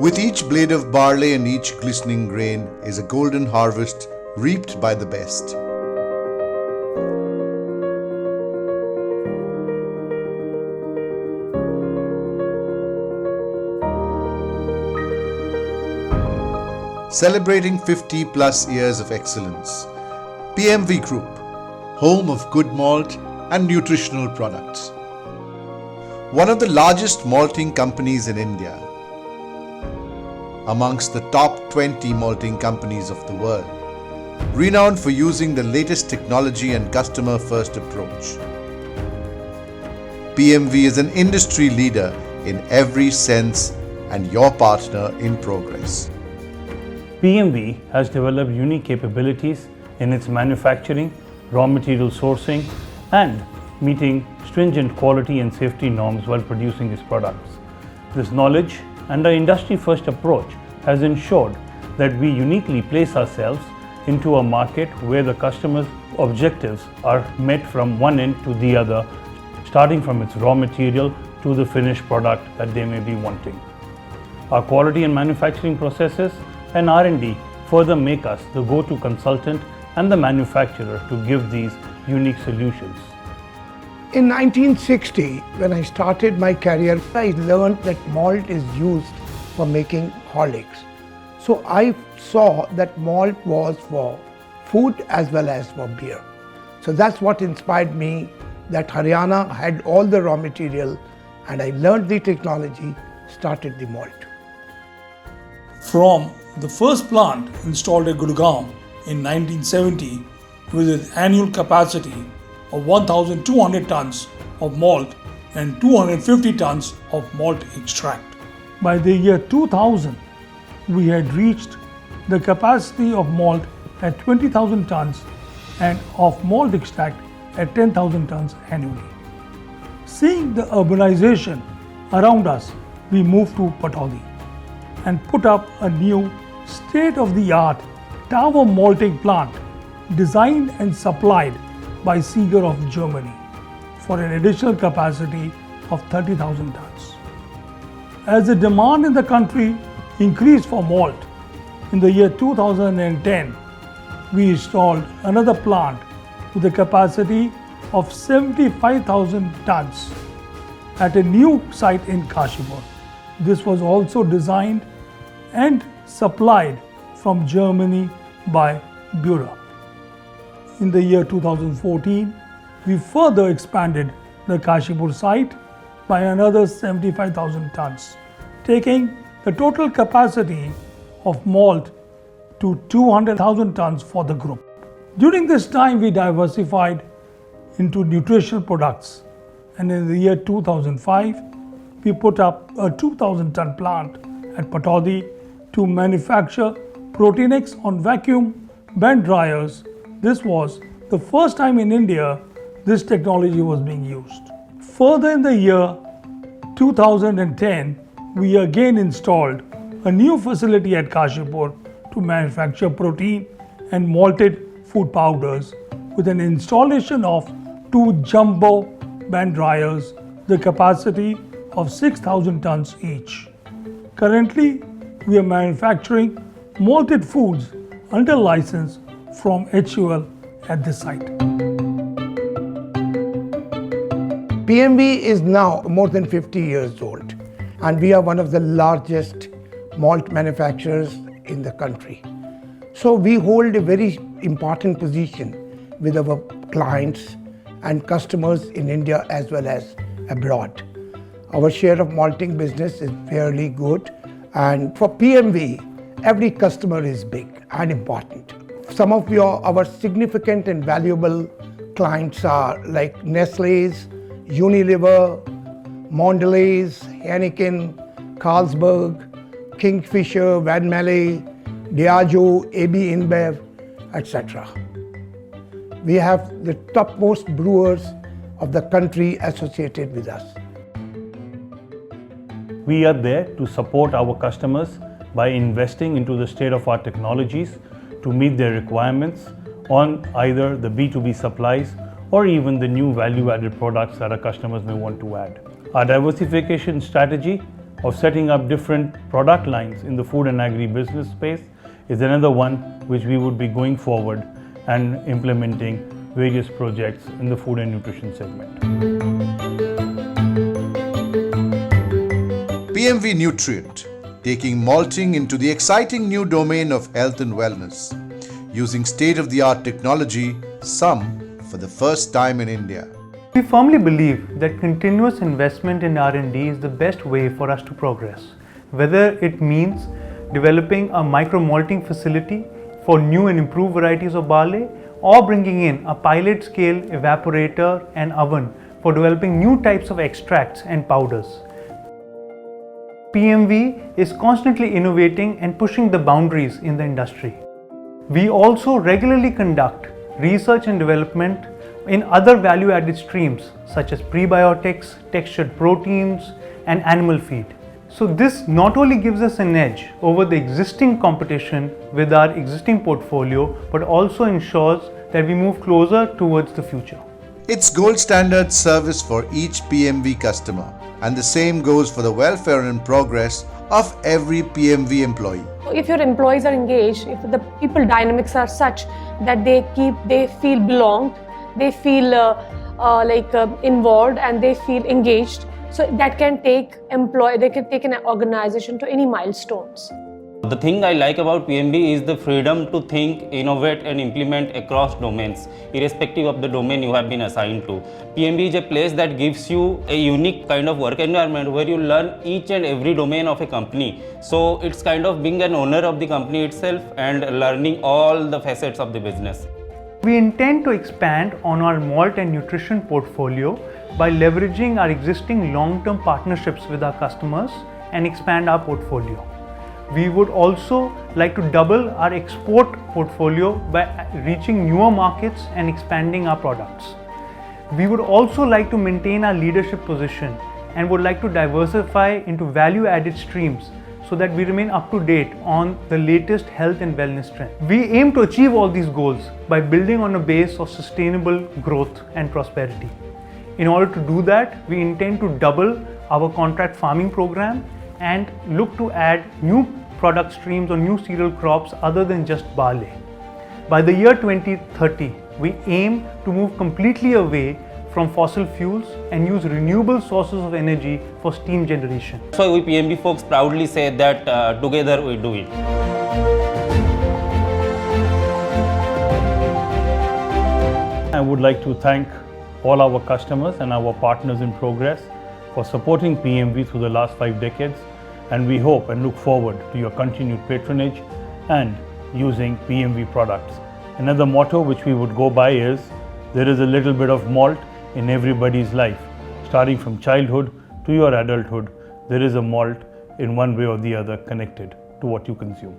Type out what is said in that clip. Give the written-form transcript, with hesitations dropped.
With each blade of barley and each glistening grain is a golden harvest reaped by the best. Celebrating 50 plus years of excellence, PMV Group, home of good malt and nutritional products. One of the largest malting companies in India, amongst the top 20 malting companies of the world, renowned for using the latest technology and customer-first approach. PMV is an industry leader in every sense and your partner in progress. PMV has developed unique capabilities in its manufacturing, raw material sourcing, and meeting stringent quality and safety norms while producing its products. This knowledge and our industry-first approach has ensured that we uniquely place ourselves into a market where the customer's objectives are met from one end to the other, starting from its raw material to the finished product that they may be wanting. Our quality and manufacturing processes and R&D further make us the go-to consultant and the manufacturer to give these unique solutions. In 1960, when I started my career, I learned that malt is used for making Horlicks. So I saw that malt was for food as well as for beer. So that's what inspired me, that Haryana had all the raw material, and I learned the technology, started the malt. From the first plant installed at Gurgaon in 1970 with an annual capacity of 1,200 tons of malt and 250 tons of malt extract. By the year 2000, we had reached the capacity of malt at 20,000 tons and of malt extract at 10,000 tons annually. Seeing the urbanization around us, we moved to Patoli and put up a new state-of-the-art tower malting plant designed and supplied by Seeger of Germany for an additional capacity of 30,000 tons. As the demand in the country increased for malt, in the year 2010, we installed another plant with a capacity of 75,000 tons at a new site in Kashipur. This was also designed and supplied from Germany by Bureau. In the year 2014, we further expanded the Kashipur site by another 75,000 tons, taking the total capacity of malt to 200,000 tons for the group. During this time, we diversified into nutritional products, and in the year 2005, we put up a 2,000-ton plant at Patodi to manufacture Protein-X on vacuum bend dryers. This was the first time in India this technology was being used. Further in the year 2010, we again installed a new facility at Kashipur to manufacture protein and malted food powders with an installation of 2 jumbo bend dryers, the capacity of 6,000 tons each. Currently, we are manufacturing malted foods under license from HUL at this site. PMV is now more than 50 years old, and we are one of the largest malt manufacturers in the country. So we hold a very important position with our clients and customers in India as well as abroad. Our share of malting business is fairly good, and for PMV, every customer is big and important. Some of our significant and valuable clients are like Nestlé's, Unilever, Mondelez, Heineken, Carlsberg, Kingfisher, Van Malle, Diageo, AB InBev, etc. We have the topmost brewers of the country associated with us. We are there to support our customers by investing into the state-of-the-art technologies to meet their requirements on either the B2B supplies or even the new value-added products that our customers may want to add. Our diversification strategy of setting up different product lines in the food and agri-business space is another one which we would be going forward and implementing various projects in the food and nutrition segment. PMV Nutrient, taking malting into the exciting new domain of health and wellness, using state-of-the-art technology, some for the first time in India. We firmly believe that continuous investment in R&D is the best way for us to progress, whether it means developing a micro-malting facility for new and improved varieties of barley, or bringing in a pilot-scale evaporator and oven for developing new types of extracts and powders. PMV is constantly innovating and pushing the boundaries in the industry. We also regularly conduct research and development in other value-added streams such as prebiotics, textured proteins, and animal feed. So this not only gives us an edge over the existing competition with our existing portfolio, but also ensures that we move closer towards the future. It's gold standard service for each PMV customer, and the same goes for the welfare and progress of every PMV employee. If your employees are engaged, if the people dynamics are such that they feel belonged, they feel involved, and they feel engaged, so that can take they can take an organization to any milestones. The thing I like about PMV is the freedom to think, innovate and implement across domains, irrespective of the domain you have been assigned to. PMV is a place that gives you a unique kind of work environment where you learn each and every domain of a company. So it's kind of being an owner of the company itself and learning all the facets of the business. We intend to expand on our malt and nutrition portfolio by leveraging our existing long-term partnerships with our customers and expand our portfolio. We would also like to double our export portfolio by reaching newer markets and expanding our products. We would also like to maintain our leadership position and would like to diversify into value-added streams so that we remain up to date on the latest health and wellness trends. We aim to achieve all these goals by building on a base of sustainable growth and prosperity. In order to do that, we intend to double our contract farming program and look to add new product streams or new cereal crops other than just barley. By the year 2030, we aim to move completely away from fossil fuels and use renewable sources of energy for steam generation. So we PMV folks proudly say that together we do it. I would like to thank all our customers and our partners in progress for supporting PMV through the last 5 decades, and we hope and look forward to your continued patronage and using PMV products. Another motto which we would go by is, there is a little bit of malt in everybody's life. Starting from childhood to your adulthood, there is a malt in one way or the other connected to what you consume.